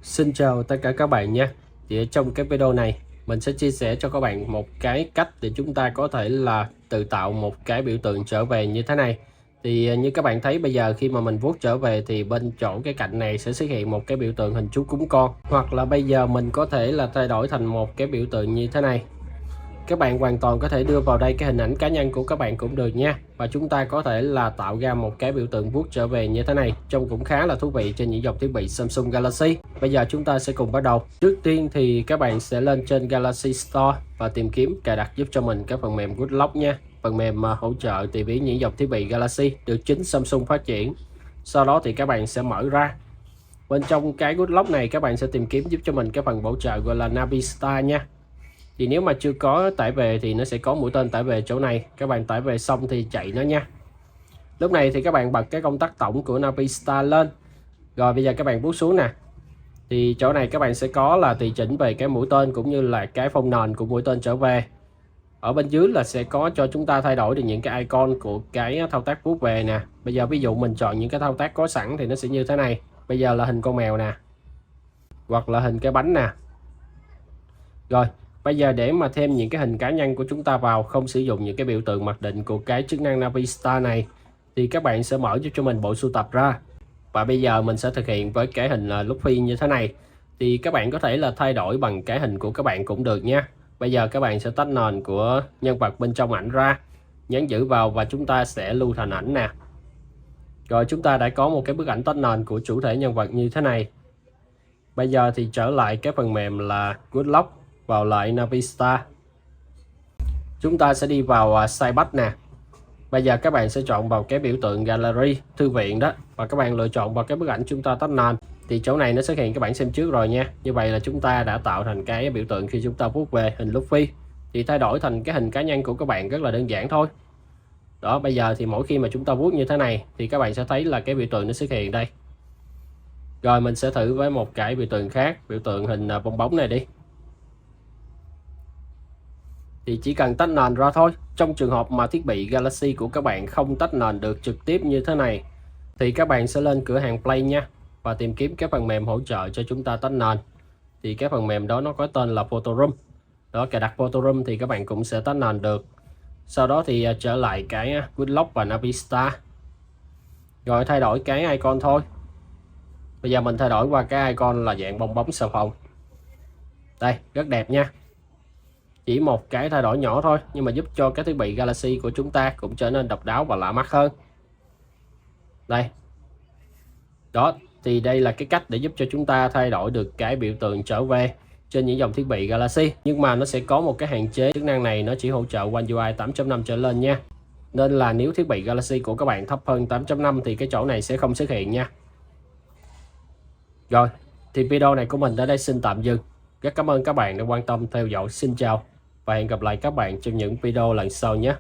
Xin chào tất cả các bạn nha. Thì ở trong cái video này mình sẽ chia sẻ cho các bạn một cái cách để chúng ta có thể là tự tạo một cái biểu tượng trở về như thế này. Thì như các bạn thấy bây giờ khi mà mình vuốt trở về thì bên chỗ cái cạnh này sẽ xuất hiện một cái biểu tượng hình chú cúng con. Hoặc là bây giờ mình có thể là thay đổi thành một cái biểu tượng như thế này. Các bạn hoàn toàn có thể đưa vào đây cái hình ảnh cá nhân của các bạn cũng được nha. Và chúng ta có thể là tạo ra một cái biểu tượng vuốt trở về như thế này. Trông cũng khá là thú vị trên những dòng thiết bị Samsung Galaxy. Bây giờ chúng ta sẽ cùng bắt đầu. Trước tiên thì các bạn sẽ lên trên Galaxy Store và tìm kiếm cài đặt giúp cho mình cái phần mềm Goodlock nha. Phần mềm hỗ trợ tìm kiếm những dòng thiết bị Galaxy được chính Samsung phát triển. Sau đó thì các bạn sẽ mở ra. Bên trong cái Goodlock này các bạn sẽ tìm kiếm giúp cho mình cái phần hỗ trợ gọi là Navistar nha. Thì nếu mà chưa có tải về thì nó sẽ có mũi tên tải về chỗ này. Các bạn tải về xong thì chạy nó nha. Lúc này thì các bạn bật cái công tắc tổng của Navistar lên. Rồi bây giờ các bạn vuốt xuống nè. Thì chỗ này các bạn sẽ có là tùy chỉnh về cái mũi tên cũng như là cái phông nền của mũi tên trở về. Ở bên dưới là sẽ có cho chúng ta thay đổi được những cái icon của cái thao tác vuốt về nè. Bây giờ ví dụ mình chọn những cái thao tác có sẵn thì nó sẽ như thế này. Bây giờ là hình con mèo nè. Hoặc là hình cái bánh nè. Rồi. Bây giờ để mà thêm những cái hình cá nhân của chúng ta vào, không sử dụng những cái biểu tượng mặc định của cái chức năng Navistar này, thì các bạn sẽ mở giúp cho mình bộ sưu tập ra. Và bây giờ mình sẽ thực hiện với cái hình Luffy như thế này. Thì các bạn có thể là thay đổi bằng cái hình của các bạn cũng được nha. Bây giờ các bạn sẽ tách nền của nhân vật bên trong ảnh ra, nhấn giữ vào và chúng ta sẽ lưu thành ảnh nè. Rồi chúng ta đã có một cái bức ảnh tách nền của chủ thể nhân vật như thế này. Bây giờ thì trở lại cái phần mềm là Goodlock, vào lại Navistar. Chúng ta sẽ đi vào Sidebar nè. Bây giờ các bạn sẽ chọn vào cái biểu tượng Gallery, thư viện đó. Và các bạn lựa chọn vào cái bức ảnh chúng ta tách nền. Thì chỗ này nó xuất hiện các bạn xem trước rồi nha. Như vậy là chúng ta đã tạo thành cái biểu tượng khi chúng ta vuốt về hình Luffy. Thì thay đổi thành cái hình cá nhân của các bạn rất là đơn giản thôi. Đó, bây giờ thì mỗi khi mà chúng ta vuốt như thế này thì các bạn sẽ thấy là cái biểu tượng nó xuất hiện đây. Rồi mình sẽ thử với một cái biểu tượng khác, biểu tượng hình bong bóng này đi. Thì chỉ cần tách nền ra thôi. Trong trường hợp mà thiết bị Galaxy của các bạn không tách nền được trực tiếp như thế này thì các bạn sẽ lên cửa hàng Play nha và tìm kiếm cái phần mềm hỗ trợ cho chúng ta tách nền. Thì cái phần mềm đó nó có tên là Photoroom. Đó, cài đặt Photoroom thì các bạn cũng sẽ tách nền được. Sau đó thì trở lại cái Goodlock và Navistar. Rồi thay đổi cái icon thôi. Bây giờ mình thay đổi qua cái icon là dạng bong bóng xà phòng. Đây, rất đẹp nha. Chỉ một cái thay đổi nhỏ thôi nhưng mà giúp cho cái thiết bị Galaxy của chúng ta cũng trở nên độc đáo và lạ mắt hơn. Đây. Đó, thì đây là cái cách để giúp cho chúng ta thay đổi được cái biểu tượng trở về trên những dòng thiết bị Galaxy. Nhưng mà nó sẽ có một cái hạn chế, chức năng này nó chỉ hỗ trợ One UI 8.5 trở lên nha. Nên là nếu thiết bị Galaxy của các bạn thấp hơn 8.5 thì cái chỗ này sẽ không xuất hiện nha. Rồi, thì video này của mình tới đây xin tạm dừng. Rất cảm ơn các bạn đã quan tâm theo dõi. Xin chào và hẹn gặp lại các bạn trong những video lần sau nhé.